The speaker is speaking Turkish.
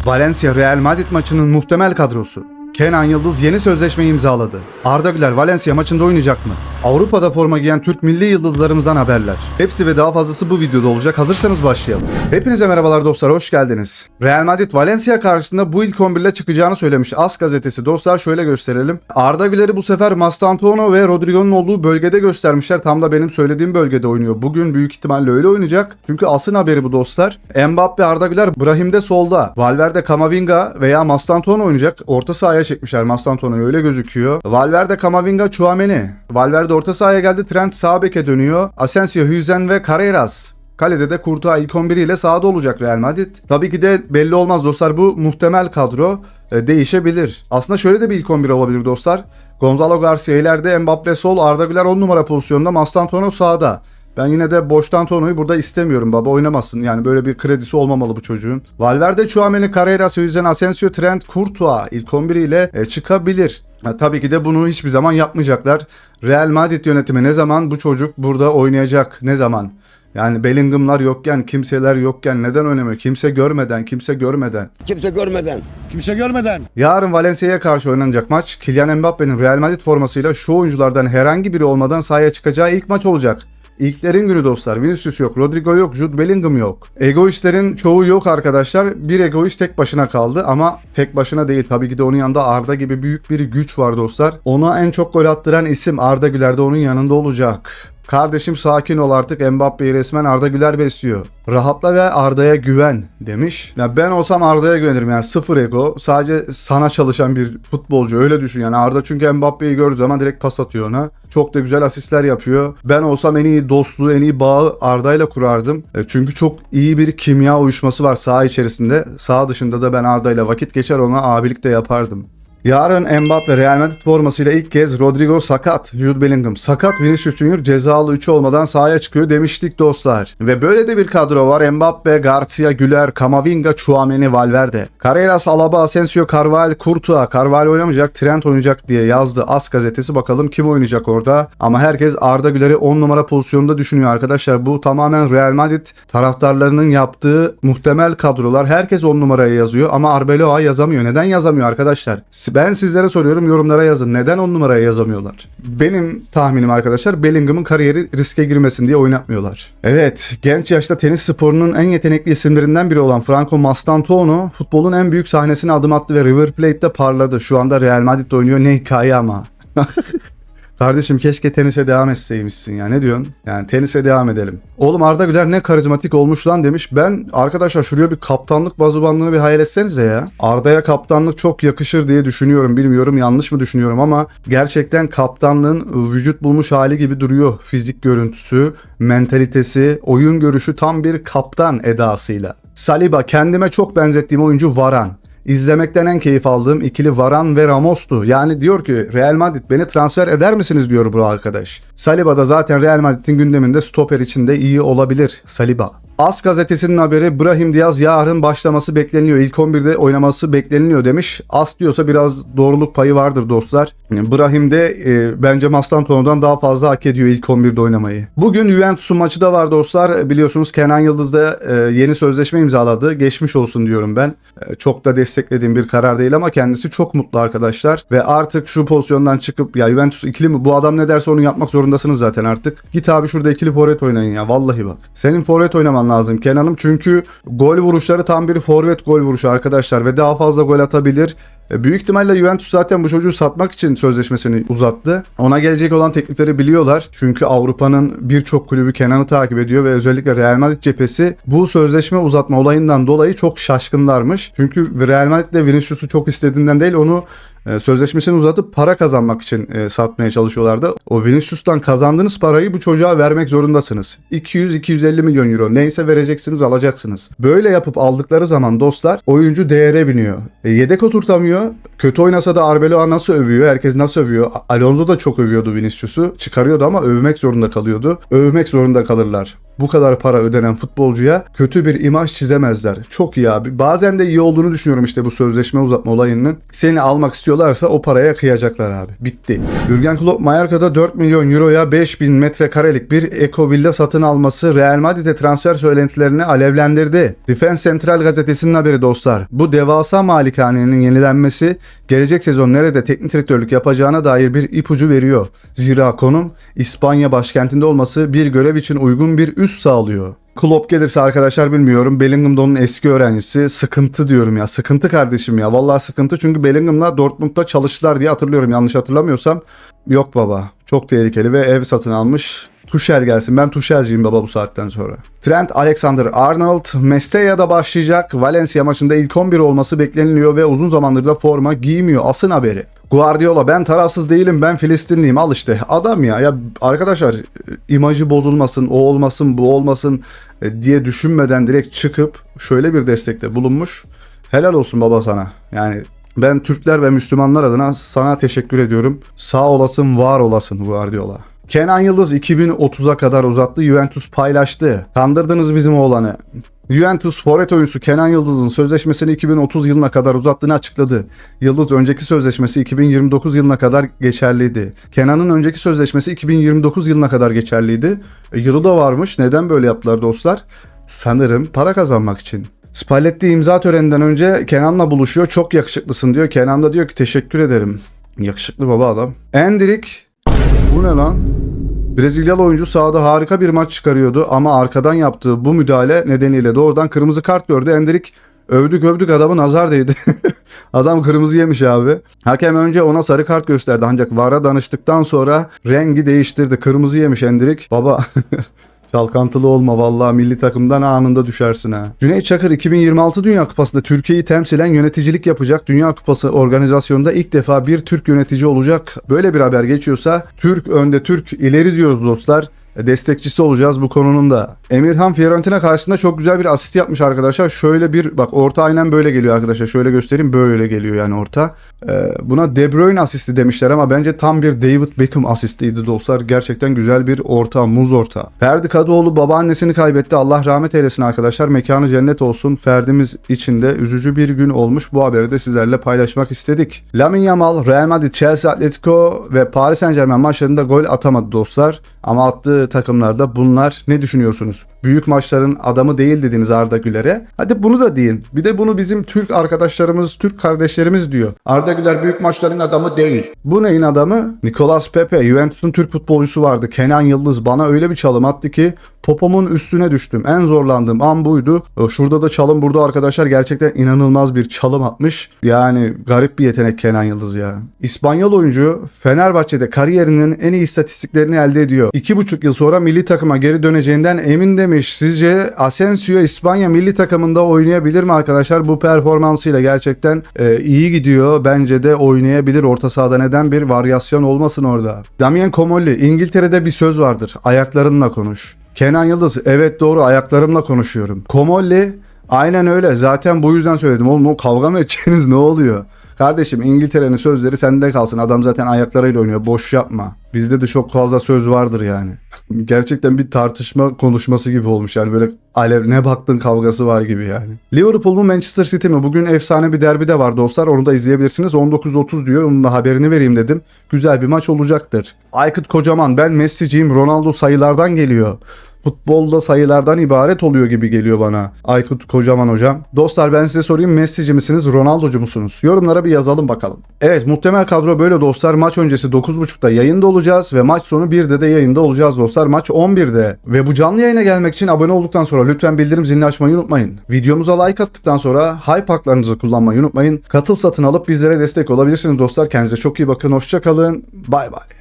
Valencia Real Madrid maçının muhtemel kadrosu. Kenan Yıldız yeni sözleşme imzaladı. Arda Güler Valencia maçında oynayacak mı? Avrupa'da forma giyen Türk milli yıldızlarımızdan haberler. Hepsi ve daha fazlası bu videoda olacak. Hazırsanız başlayalım. Hepinize merhabalar dostlar, hoş geldiniz. Real Madrid Valencia karşısında bu ilk 11 ile çıkacağını söylemiş AS gazetesi. Dostlar şöyle gösterelim. Arda Güler'i bu sefer Mastantuono ve Rodrigo'nun olduğu bölgede göstermişler. Tam da benim söylediğim bölgede oynuyor. Bugün büyük ihtimalle öyle oynayacak. Çünkü AS'ın haberi bu dostlar. Mbappe, Arda Güler, Brahim'de solda. Valverde, Camavinga veya Mastantuono oynayacak. Orta sahaya çekmişler Mastantuono'yu, öyle gözüküyor. Valverde, Camavinga, Tchouaméni. Valverde orta sahaya geldi. Trent sağ beke dönüyor. Asensio, Hüzen ve Carreras. Kalede de Courtois ilk 11 ile sahada olacak Real Madrid. Tabii ki de belli olmaz dostlar, bu muhtemel kadro değişebilir. Aslında şöyle de bir ilk 11 olabilir dostlar. Gonzalo Garcia ileride, Mbappe sol, Arda Güler 10 numara pozisyonda, Mastantuono sağda. Ben yine de boştan Tono'yu burada istemiyorum baba, oynamasın. Yani böyle bir kredisi olmamalı bu çocuğun. Valverde, Tchouaméni, Carreras, Hüzen, Asensio, Trent, Courtois ilk 11 ile çıkabilir. Tabii ki de bunu hiçbir zaman yapmayacaklar. Real Madrid yönetimi ne zaman bu çocuk burada oynayacak, ne zaman? Yani Bellingham'lar yokken, kimseler yokken neden oynamıyor? Kimse görmeden. Kimse görmeden. Yarın Valencia'ya karşı oynanacak maç, Kylian Mbappe'nin Real Madrid formasıyla şu oyunculardan herhangi biri olmadan sahaya çıkacağı ilk maç olacak. İlklerin günü dostlar. Vinicius yok, Rodrigo yok, Jude Bellingham yok. Egoistlerin çoğu yok arkadaşlar. Bir egoist tek başına kaldı ama tek başına değil. Tabii ki de onun yanında Arda gibi büyük bir güç var dostlar. Ona en çok gol attıran isim Arda Güler de onun yanında olacak. Kardeşim sakin ol artık, Mbappe'yi resmen Arda Güler besliyor. Rahatla ve Arda'ya güven demiş. Ya ben olsam Arda'ya güvenirim, yani sıfır ego. Sadece sana çalışan bir futbolcu, öyle düşün yani. Arda çünkü Mbappe'yi gördüğü zaman direkt pas atıyor ona. Çok da güzel asistler yapıyor. Ben olsam en iyi dostluğu, en iyi bağı Arda'yla kurardım. Çünkü çok iyi bir kimya uyuşması var saha içerisinde. Saha dışında da ben Arda'yla vakit geçer, ona abilik de yapardım. Yarın Mbappe Real Madrid formasıyla ilk kez, Rodrigo sakat, Jude Bellingham sakat, Vinicius Junior cezalı 3 olmadan sahaya çıkıyor demiştik dostlar. Ve böyle de bir kadro var. Mbappe, Garcia, Güler, Camavinga, Tchouaméni, Valverde. Carreras, Alaba, Asensio, Carvalho, Courtois. Carvalho oynamayacak, Trent oynayacak diye yazdı AS gazetesi. Bakalım kim oynayacak orada. Ama herkes Arda Güler'i 10 numara pozisyonunda düşünüyor arkadaşlar. Bu tamamen Real Madrid taraftarlarının yaptığı muhtemel kadrolar. Herkes 10 numaraya yazıyor ama Arbeloa yazamıyor. Neden yazamıyor arkadaşlar? Ben sizlere soruyorum, yorumlara yazın. Neden 10 numaraya yazamıyorlar? Benim tahminim arkadaşlar, Bellingham'ın kariyeri riske girmesin diye oynatmıyorlar. Evet, genç yaşta tenis sporunun en yetenekli isimlerinden biri olan Franco Mastantuono futbolun en büyük sahnesine adım attı ve River Plate'de parladı. Şu anda Real Madrid'de oynuyor, ne hikaye ama. Kardeşim keşke tenise devam etseymişsin ya, ne diyorsun? Yani tenise devam edelim. Oğlum Arda Güler ne karizmatik olmuş lan demiş. Ben arkadaşlar şuraya bir kaptanlık bazubandını bir hayal etsenize ya. Arda'ya kaptanlık çok yakışır diye düşünüyorum. Bilmiyorum yanlış mı düşünüyorum ama gerçekten kaptanlığın vücut bulmuş hali gibi duruyor. Fizik görüntüsü, mentalitesi, oyun görüşü tam bir kaptan edasıyla. Saliba, kendime çok benzettiğim oyuncu Varane. İzlemekten en keyif aldığım ikili Varane ve Ramos'tu. Yani diyor ki Real Madrid beni transfer eder misiniz diyor bu arkadaş. Saliba da zaten Real Madrid'in gündeminde, stoper için de iyi olabilir Saliba. AS gazetesinin haberi, Brahim Diaz yarın başlaması bekleniyor. İlk 11'de oynaması bekleniyor demiş. AS diyorsa biraz doğruluk payı vardır dostlar. Brahim de bence Mastantuono'dan daha fazla hak ediyor ilk 11'de oynamayı. Bugün Juventus'un maçı da var dostlar. Biliyorsunuz Kenan Yıldız da yeni sözleşme imzaladı. Geçmiş olsun diyorum ben. Çok da desteklediğim bir karar değil ama kendisi çok mutlu arkadaşlar. Ve artık şu pozisyondan çıkıp, ya Juventus ikili mi? Bu adam ne derse onu yapmak zorundasınız zaten artık. Git abi şurada ikili forvet oynayın ya. Vallahi bak. Senin forvet oynaman lazım Kenan'ım, çünkü gol vuruşları tam bir forvet gol vuruşu arkadaşlar ve daha fazla gol atabilir. Büyük ihtimalle Juventus zaten bu çocuğu satmak için sözleşmesini uzattı. Ona gelecek olan teklifleri biliyorlar. Çünkü Avrupa'nın birçok kulübü Kenan'ı takip ediyor ve özellikle Real Madrid cephesi bu sözleşme uzatma olayından dolayı çok şaşkınlarmış. Çünkü Real Madrid de Vinicius'u çok istediğinden değil, onu sözleşmesini uzatıp para kazanmak için satmaya çalışıyorlardı. O Vinicius'tan kazandığınız parayı bu çocuğa vermek zorundasınız. 200-250 milyon euro neyse vereceksiniz, alacaksınız. Böyle yapıp aldıkları zaman dostlar oyuncu değere biniyor. Yedek oturtamıyor. Kötü oynasa da Arbeloa nasıl övüyor? Herkes nasıl övüyor? Alonso da çok övüyordu Vinicius'u. Çıkarıyordu ama övmek zorunda kalıyordu. Övmek zorunda kalırlar. bu kadar para ödenen futbolcuya kötü bir imaj çizemezler. Çok iyi abi. Bazen de iyi olduğunu düşünüyorum işte bu sözleşme uzatma olayının. Seni almak istiyorlarsa o paraya kıyacaklar abi. Bitti. Jürgen Klopp Mallorca'da 4 milyon euroya 5000 metrekarelik bir Eko Villa satın alması Real Madrid'e transfer söylentilerini alevlendirdi. Defense Central gazetesinin haberi dostlar. Bu devasa malikanenin yenilenmesi gelecek sezon nerede teknik direktörlük yapacağına dair bir ipucu veriyor. Zira konum İspanya başkentinde olması bir görev için uygun bir üs sağlıyor. Klopp gelirse arkadaşlar bilmiyorum. Bellingham'da onun eski öğrencisi. Sıkıntı diyorum ya. Sıkıntı kardeşim ya. Vallahi sıkıntı çünkü Bellingham'la Dortmund'da çalıştılar diye hatırlıyorum. Yanlış hatırlamıyorsam. Yok baba. Çok tehlikeli ve ev satın almış. Tuchel gelsin. Ben Tuchel'ciyim baba bu saatten sonra. Trent Alexander-Arnold Mestalla'da başlayacak. Valencia maçında ilk 11 olması bekleniliyor ve uzun zamandır da forma giymiyor. Asın haberi. Guardiola ben tarafsız değilim, ben Filistinliyim, al işte adam ya arkadaşlar, imajı bozulmasın, o olmasın, bu olmasın diye düşünmeden direkt çıkıp şöyle bir destekte bulunmuş. Helal olsun baba sana. Yani ben Türkler ve Müslümanlar adına sana teşekkür ediyorum. Sağ olasın, var olasın Guardiola. Kenan Yıldız 2030'a kadar uzattı. Juventus paylaştı. Kandırdınız bizim oğlanı. Juventus forvet oyuncusu Kenan Yıldız'ın sözleşmesini 2030 yılına kadar uzattığını açıkladı. Yıldız önceki sözleşmesi 2029 yılına kadar geçerliydi. Kenan'ın önceki sözleşmesi 2029 yılına kadar geçerliydi. Yılı da varmış. Neden böyle yaptılar dostlar? Sanırım para kazanmak için. Spalletti imza töreninden önce Kenan'la buluşuyor. Çok yakışıklısın diyor. Kenan da diyor ki teşekkür ederim. Yakışıklı baba adam. Endrick. Bu ne lan? Brezilyalı oyuncu sahada harika bir maç çıkarıyordu ama arkadan yaptığı bu müdahale nedeniyle doğrudan kırmızı kart gördü. Endrick övdük adamı nazar değdi. Adam kırmızı yemiş abi. Hakem önce ona sarı kart gösterdi ancak VAR'a danıştıktan sonra rengi değiştirdi. Kırmızı yemiş Endrick. Baba çalkantılı olma vallahi, milli takımdan anında düşersin ha. Cüneyt Çakır 2026 Dünya Kupası'nda Türkiye'yi temsilen yöneticilik yapacak. Dünya Kupası organizasyonunda ilk defa bir Türk yönetici olacak. Böyle bir haber geçiyorsa Türk önde, Türk ileri diyoruz dostlar. Destekçisi olacağız bu konunun da. Emirhan Fiorentina karşısında çok güzel bir asist yapmış arkadaşlar. Şöyle bir bak, orta aynen böyle geliyor arkadaşlar. Şöyle göstereyim, böyle geliyor yani orta. Buna De Bruyne asisti demişler ama bence tam bir David Beckham asistiydi dostlar. Gerçekten güzel bir orta, muz orta. Ferdi Kadıoğlu babaannesini kaybetti. Allah rahmet eylesin arkadaşlar. Mekanı cennet olsun. Ferdimiz için de üzücü bir gün olmuş. Bu haberi de sizlerle paylaşmak istedik. Lamine Yamal, Real Madrid, Chelsea, Atletico ve Paris Saint-Germain maçlarında gol atamadı dostlar. Ama attığı takımlarda bunlar. Ne düşünüyorsunuz? Büyük maçların adamı değil dediniz Arda Güler'e. Hadi bunu da deyin. Bir de bunu bizim Türk arkadaşlarımız, Türk kardeşlerimiz diyor. Arda Güler büyük maçların adamı değil. Bu neyin adamı? Nicolas Pepe, Juventus'un Türk futbolcusu vardı. Kenan Yıldız bana öyle bir çalım attı ki popomun üstüne düştüm. En zorlandığım an buydu. Şurada da çalım, burada arkadaşlar gerçekten inanılmaz bir çalım atmış. Yani garip bir yetenek Kenan Yıldız ya. İspanyol oyuncu Fenerbahçe'de kariyerinin en iyi istatistiklerini elde ediyor. 2,5 yıl sonra milli takıma geri döneceğinden emin demiş. Sizce Asensio İspanya milli takımında oynayabilir mi arkadaşlar? Bu performansıyla gerçekten iyi gidiyor. Bence de oynayabilir orta sahada. Neden bir varyasyon olmasın orada? Damien Comolli, İngiltere'de bir söz vardır. Ayaklarınla konuş. Kenan Yıldız, evet doğru, ayaklarımla konuşuyorum. Comolli, aynen öyle. Zaten bu yüzden söyledim. Oğlum o kavga mı edeceksiniz, ne oluyor? Kardeşim İngiltere'nin sözleri sende kalsın. Adam zaten ayaklarıyla oynuyor. Boş yapma. Bizde de çok fazla söz vardır yani. Gerçekten bir tartışma konuşması gibi olmuş yani, böyle alev ne baktın kavgası var gibi yani. Liverpool mu Manchester City mi? Bugün efsane bir derbi de var dostlar. Onu da izleyebilirsiniz. 19.30 diyor. Onun da haberini vereyim dedim. Güzel bir maç olacaktır. Aykut Kocaman, ben Messi'ciyim. Ronaldo sayılardan geliyor. Futbolda sayılardan ibaret oluyor gibi geliyor bana. Aykut Kocaman hocam. Dostlar ben size sorayım, Messi'ci misiniz, Ronaldo'cu musunuz? Yorumlara bir yazalım bakalım. Evet, muhtemel kadro böyle dostlar. Maç öncesi 9.30'da yayında olacağız ve maç sonu 1'de de yayında olacağız dostlar. Maç 11'de. Ve bu canlı yayına gelmek için abone olduktan sonra lütfen bildirim zilini açmayı unutmayın. Videomuza like attıktan sonra hype haklarınızı kullanmayı unutmayın. Katıl satın alıp bizlere destek olabilirsiniz dostlar. Kendinize çok iyi bakın. Hoşça kalın. Bay bay.